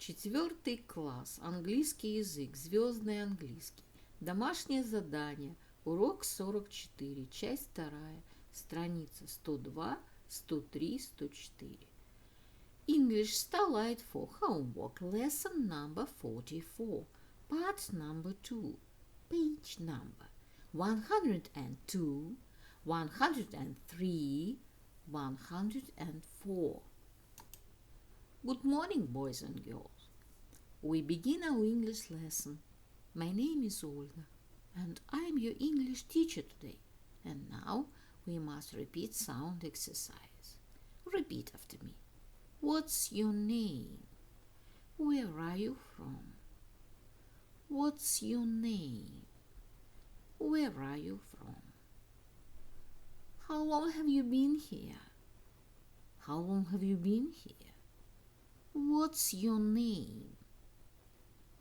Четвертый класс. Английский язык. Звездный английский. Домашнее задание. Урок 44. Часть 2. Страница 102, 103, 104. English Starlight for homework. Lesson number 44. Part number 2. Page number 102, 103, 104. Good morning, boys and girls. We begin our English lesson. My name is Olga, and I am your English teacher today. And now we must repeat sound exercise. Repeat after me. What's your name? Where are you from? What's your name? Where are you from? How long have you been here? How long have you been here? What's your name?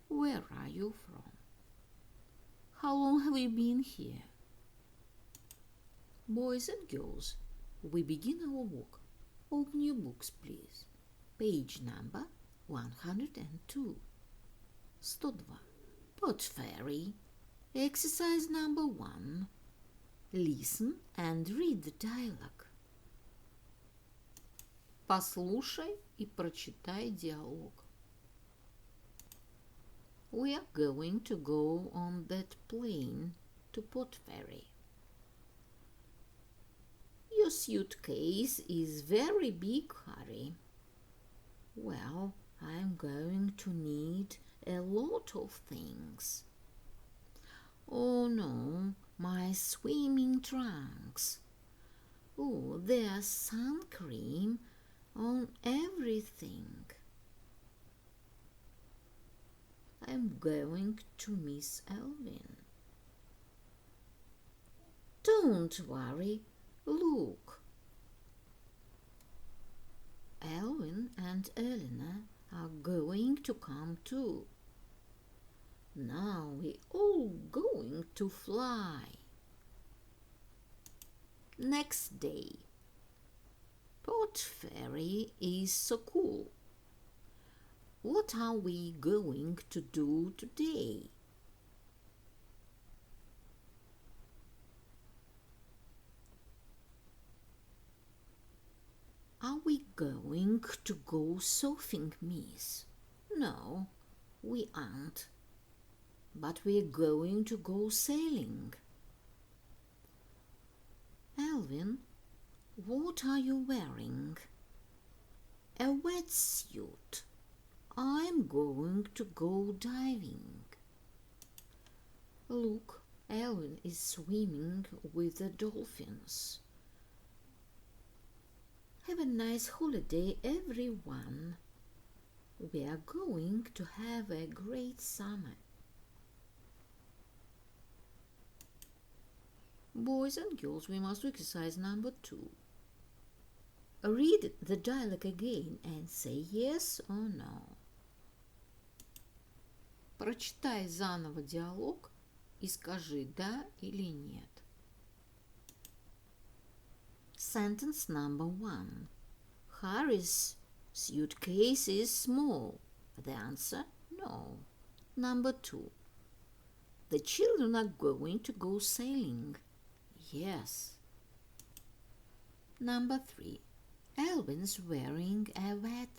Where are you from? How long have you been here? Boys and girls, we begin our work. Open your books, please. Page number 102. 102. Pot Fairy. Exercise number 1. Listen and read the dialogue. Послушай и прочитай диалог. We are going to go on that plane to Pot Fairy. Your suitcase is very big, Harry. Well, I'm going to need a lot of things. Oh no, my swimming trunks. Oh, there's sun cream on everything. I'm going to miss Elvin. Don't worry, look. Elvin and Elena are going to come too. Now we're all going to fly. Next day. Pot Fairy is so cool. What are we going to do today? Are we going to go surfing, miss? No, we aren't. But we're going to go sailing. Elvin, what are you wearing? A wetsuit. I'm going to go diving. Look, Elvin is swimming with the dolphins. Have a nice holiday, everyone. We are going to have a great summer. Boys and girls, we must do exercise number 2. Read the dialogue again and say yes or no. Прочитай заново диалог и скажи да или нет. Sentence number 1. Harry's suitcase is small. The answer, no. Number 2. The children are going to go sailing. Yes. Number 3. Elvin's wearing a wet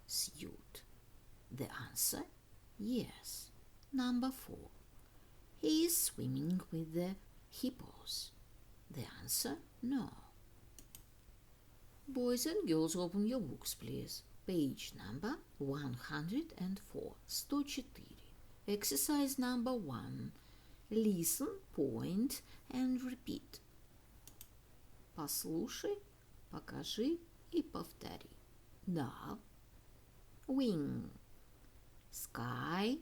suit. The answer, yes. Number 4. He is swimming with the hippos. The answer, no. Boys and girls, open your books, please. Page number 104. 104. Exercise number 1. Listen, point and repeat. Послушай, покажи и повтори. Да. Wing. Sky.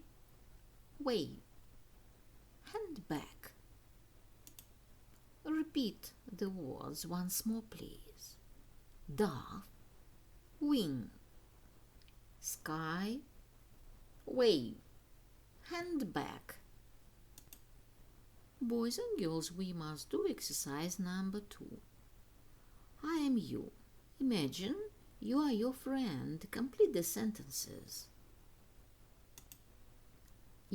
Wave. Handbag. Repeat the words once more, please. Dove. Wing. Sky. Wave. Handbag. Boys and girls, we must do exercise number 2. I am you. Imagine you are your friend. Complete the sentences.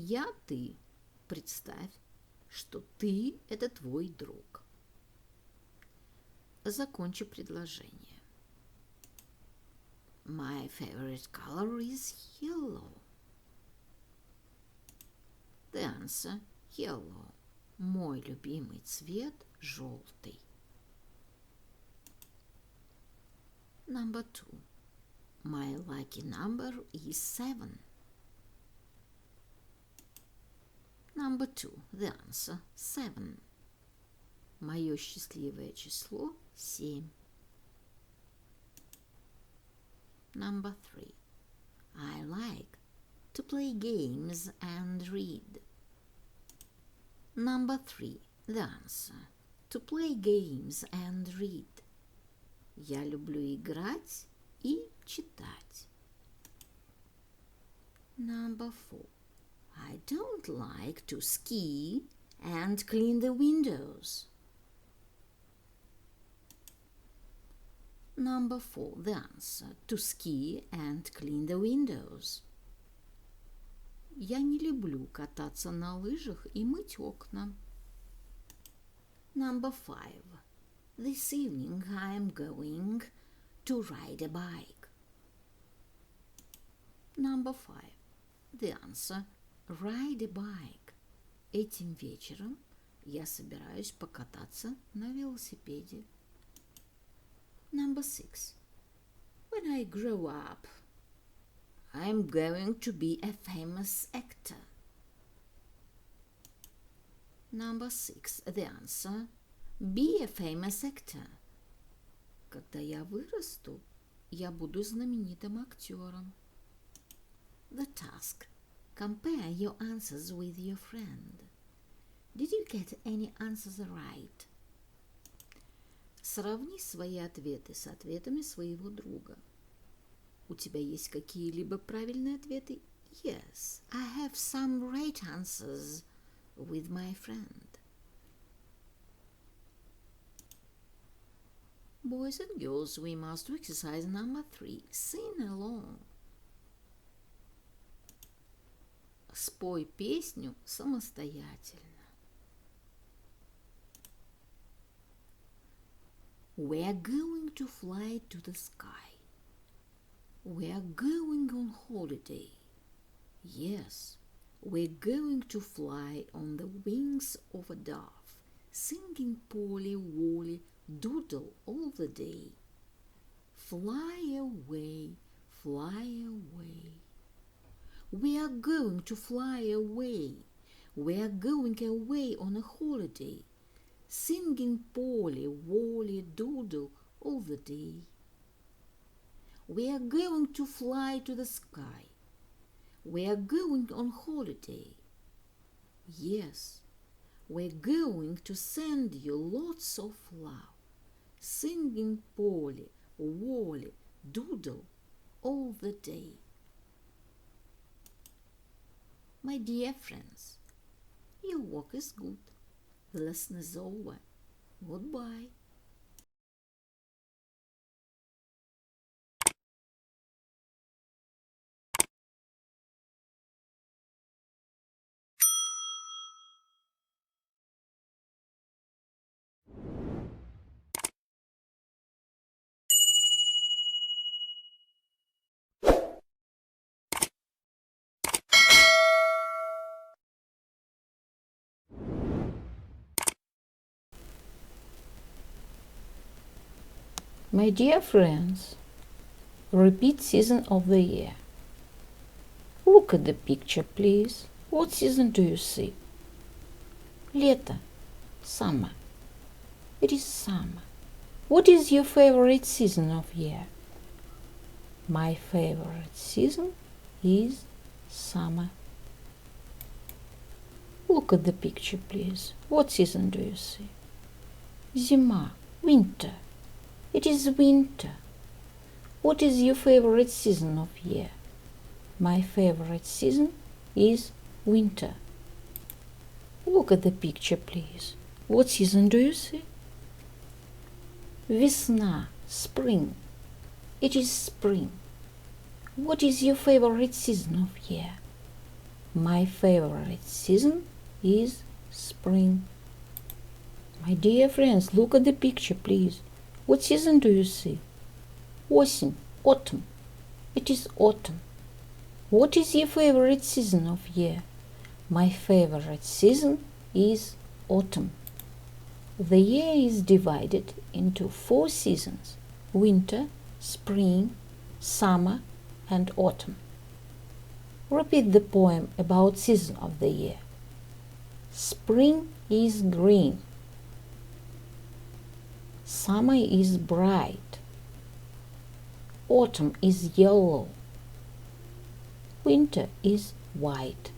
Я, ты. Представь, что ты – это твой друг. Закончи предложение. My favorite color is yellow. The answer – yellow. Мой любимый цвет – желтый. Number 2. My lucky number is 7. Number 2. The answer – 7. Мое счастливое число – 7. Number 3. I like to play games and read. Number 3. The answer – to play games and read. Я люблю играть и читать. Number 4. I don't like to ski and clean the windows. Number 4. The answer – to ski and clean the windows. Я не люблю кататься на лыжах и мыть окна. Number 5. This evening I am going to ride a bike. Number 5. The answer – ride a bike. Этим вечером я собираюсь покататься на велосипеде. Number 6. When I grow up, I'm going to be a famous actor. Number 6. The answer – be a famous actor. Когда я вырасту, я буду знаменитым актером. The task. Compare your answers with your friend. Did you get any answers right? Сравни свои ответы с ответами своего друга. У тебя есть какие-либо правильные ответы? Yes, I have some right answers with my friend. Boys and girls, we must do exercise number 3. Sing along. Спой песню самостоятельно. We are going to fly to the sky. We are going on holiday. Yes, we're going to fly on the wings of a dove, singing Polly, Wolly, Doodle all the day. Fly away, fly away. We are going to fly away. We are going away on a holiday, singing Polly, Wolly, Doodle all the day. We are going to fly to the sky. We are going on holiday. Yes, we're going to send you lots of love, singing Polly, Wolly, Doodle all the day. My dear friends, your work is good. The lesson is over. Goodbye. My dear friends, repeat season of the year. Look at the picture, please. What season do you see? Лето. Summer. It is summer. What is your favorite season of year? My favorite season is summer. Look at the picture, please. What season do you see? Зима. Winter. It is winter. What is your favorite season of year? My favorite season is winter. Look at the picture, please. What season do you see? Весна. Spring. It is spring. What is your favorite season of year? My favorite season is spring. My dear friends, look at the picture, please. What season do you see? Осень, autumn. It is autumn. What is your favorite season of year? My favorite season is autumn. The year is divided into 4 seasons: winter, spring, summer, and autumn. Repeat the poem about season of the year. Spring is green. Summer is bright. Autumn is yellow. Winter is white.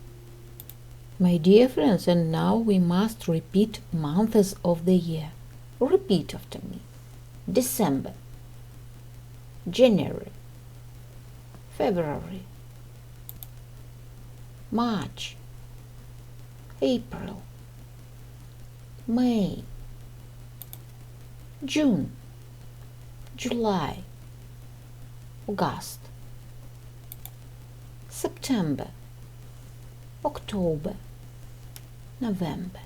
My dear friends, and now we must repeat months of the year. Repeat after me. December, January, February, March, April, May, June, July, August, September, October, November.